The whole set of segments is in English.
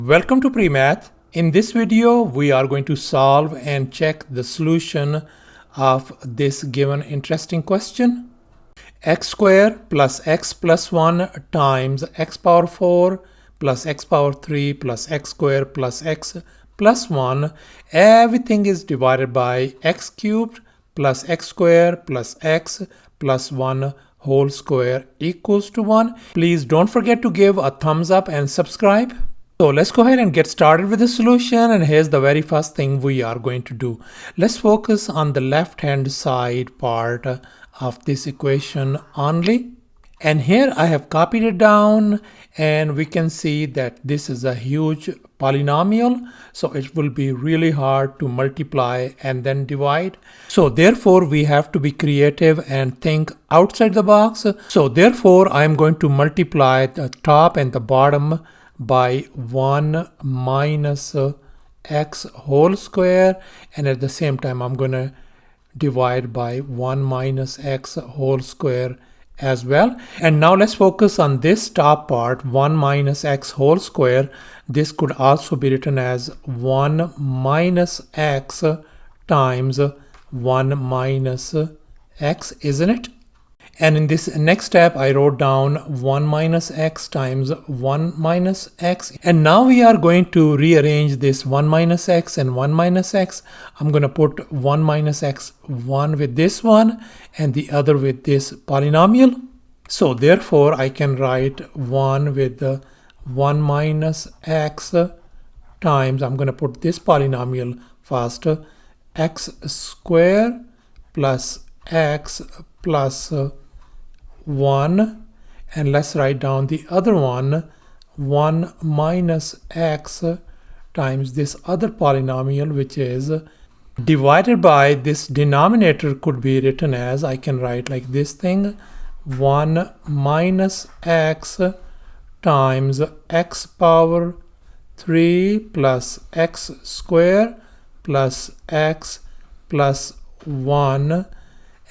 Welcome to PreMath. In this video, we are going to solve and check the solution of this given interesting question. X squared plus x plus 1 times x power 4 plus x power 3 plus x squared plus x plus 1. Everything is divided by x cubed plus x squared plus x plus 1 whole square equals to 1. Please don't forget to give a thumbs up and subscribe. So let's go ahead and get started with the solution, and here's the very first thing we are going to do. Let's focus on the left hand side part of this equation only. And here I have copied it down, and we can see that this is a huge polynomial, so it will be really hard to multiply and then divide. So therefore we have to be creative and think outside the box. So therefore I am going to multiply the top and the bottom by 1 minus x whole square, and at the same time I'm going to divide by 1 minus x whole square as well. And now let's focus on this top part, 1 minus x whole square. This could also be written as 1 minus x times 1 minus x, isn't it? And in this next step, I wrote down 1 minus x times 1 minus x. And now we are going to rearrange this 1 minus x and 1 minus x. I'm going to put 1 minus x, one with this one and the other with this polynomial. So therefore, I can write 1 with the 1 minus x times, I'm going to put this polynomial first, x square plus x plus 1, and let's write down the other one, 1 minus x times this other polynomial, which is divided by this denominator could be written as, I can write like this thing, 1 minus x times x power 3 plus x square plus x plus 1,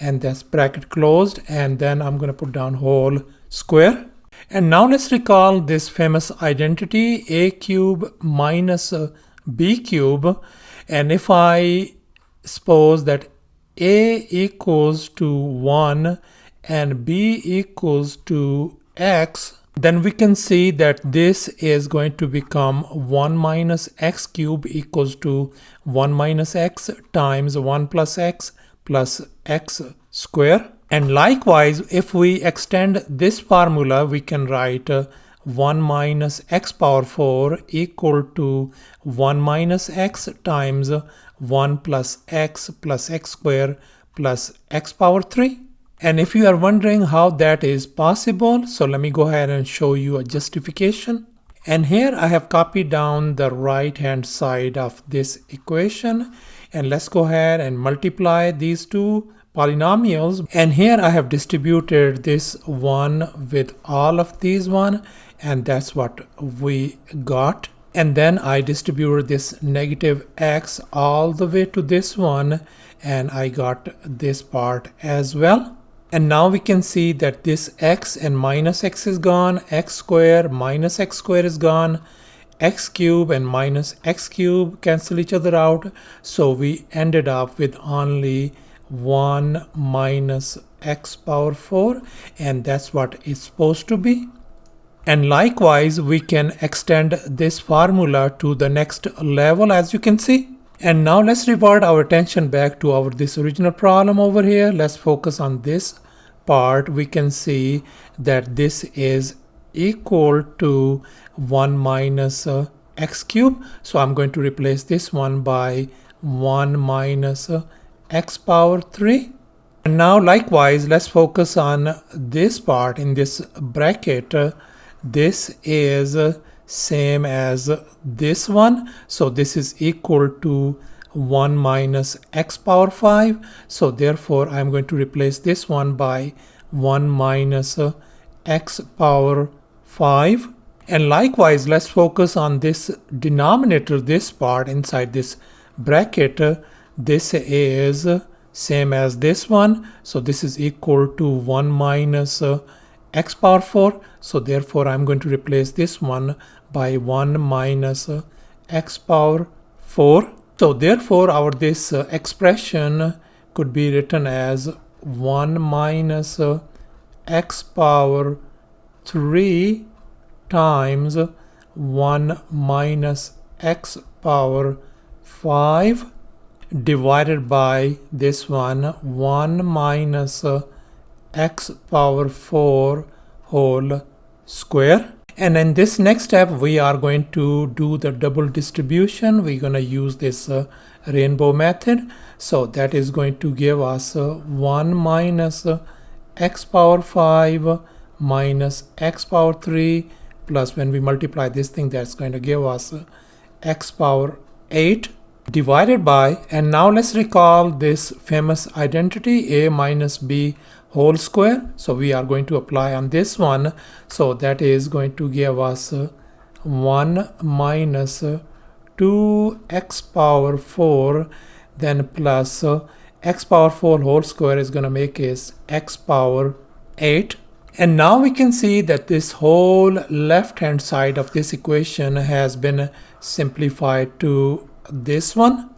and that's bracket closed, and then I'm going to put down whole square. And now let's recall this famous identity, a cube minus b cube. And if I suppose that a equals to 1 and b equals to x, then we can see that this is going to become 1 minus x cube equals to 1 minus x times 1 plus x plus x square. And likewise, if we extend this formula, we can write 1 minus x power 4 equal to 1 minus x times 1 plus x square plus x power 3. And if you are wondering how that is possible, so let me go ahead and show you a justification. And here I have copied down the right hand side of this equation, and let's go ahead and multiply these two polynomials. And here I have distributed this one with all of these one, and that's what we got. And then I distributed this negative x all the way to this one, and I got this part as well. And now we can see that this x and minus x is gone, x squared minus x squared is gone, x cube and minus x cube cancel each other out. So we ended up with only 1 minus x power 4, and that's what it's supposed to be. And likewise, we can extend this formula to the next level, as you can see. And now let's revert our attention back to this original problem over here. Let's focus on this part. We can see that this is equal to 1 minus x cube. So I'm going to replace this one by 1 minus x power 3. And now likewise, let's focus on this part in this bracket. This is same as this one, so this is equal to 1 minus x power 5. So therefore I'm going to replace this one by 1 minus x power 5. And likewise, let's focus on this denominator, this part inside this bracket. This is same as this one, so this is equal to 1 minus x power 4. So therefore I'm going to replace this one by 1 minus x power 4. So therefore this expression could be written as 1 minus x power 3 times 1 minus x power 5 divided by this one 1 minus x power 4 whole square. And in this next step we are going to do the double distribution. We're going to use this rainbow method. So that is going to give us 1 minus x power 5 minus x power 3 plus, when we multiply this thing, that's going to give us x power 8 divided by, and now let's recall this famous identity a minus b whole square. So we are going to apply on this one. So that is going to give us 1 minus 2x power 4 then plus x power 4 whole square is going to make is x power 8. And now we can see that this whole left hand side of this equation has been simplified to this one.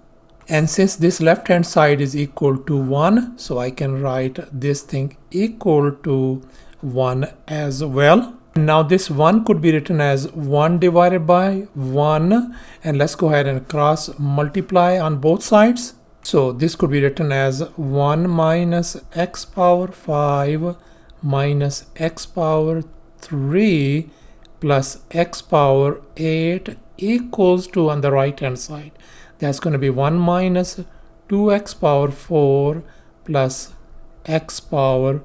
And since this left hand side is equal to 1, so I can write this thing equal to 1 as well. Now this 1 could be written as 1 divided by 1, and let's go ahead and cross multiply on both sides. So this could be written as 1 minus x power 5 minus x power 3 plus x power 8 equals to, on the right hand side, that's going to be 1 minus 2x power 4 plus x power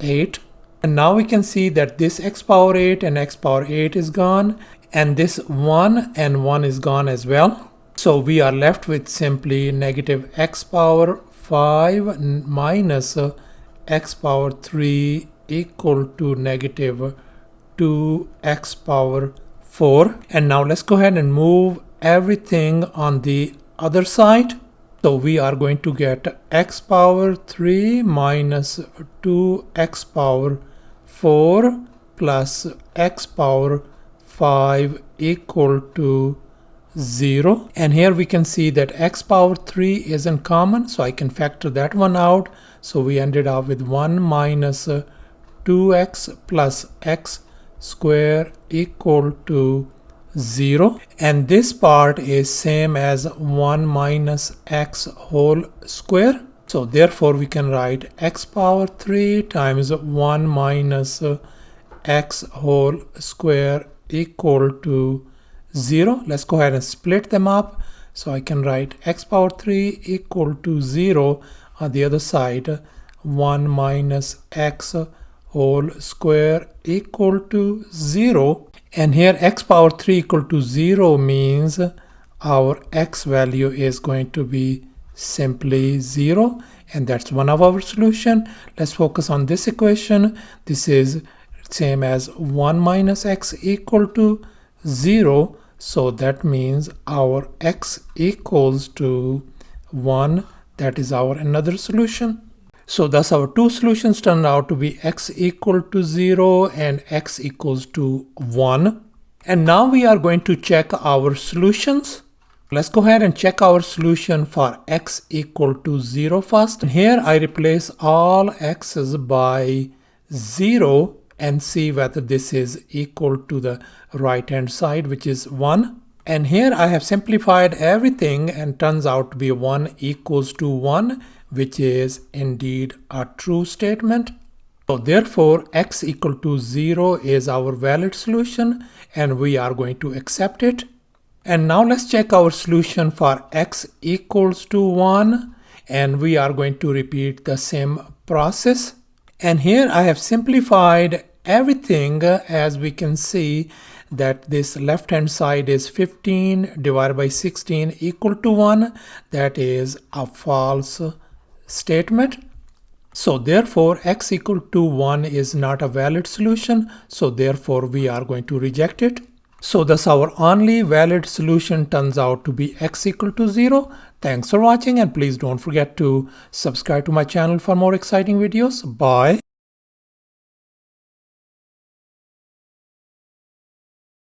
8. And now we can see that this x power 8 and x power 8 is gone, and this 1 and 1 is gone as well. So we are left with simply negative x power 5 minus x power 3 equal to negative 2x power 4. And now let's go ahead and move everything on the other side. So we are going to get x power 3 minus 2x power 4 plus x power 5 equal to 0. And here we can see that x power 3 isn't common, so I can factor that one out. So we ended up with 1 minus 2x plus x square equal to 0. And this part is same as 1 minus x whole square. So therefore we can write x power 3 times 1 minus x whole square equal to 0. Let's go ahead and split them up. So I can write x power 3 equal to 0 on the other side. 1 minus x whole square equal to 0. And here x power 3 equal to 0 means our x value is going to be simply 0, and that's one of our solution. Let's focus on this equation. This is same as 1 minus x equal to 0, so that means our x equals to 1. That is our another solution. So thus our two solutions turned out to be x equal to 0 and x equals to 1. And now we are going to check our solutions. Let's go ahead and check our solution for x equal to 0 first. And here I replace all x's by 0 and see whether this is equal to the right hand side, which is 1. And here I have simplified everything and turns out to be 1 equals to 1, which is indeed a true statement. So therefore x equal to 0 is our valid solution and we are going to accept it. And now let's check our solution for x equals to 1, and we are going to repeat the same process. And here I have simplified everything. As we can see that this left hand side is 15 divided by 16 equal to 1. That is a false statement. So therefore x equal to 1 is not a valid solution, so therefore we are going to reject it. So thus our only valid solution turns out to be x equal to 0. Thanks for watching, and please don't forget to subscribe to my channel for more exciting videos. Bye.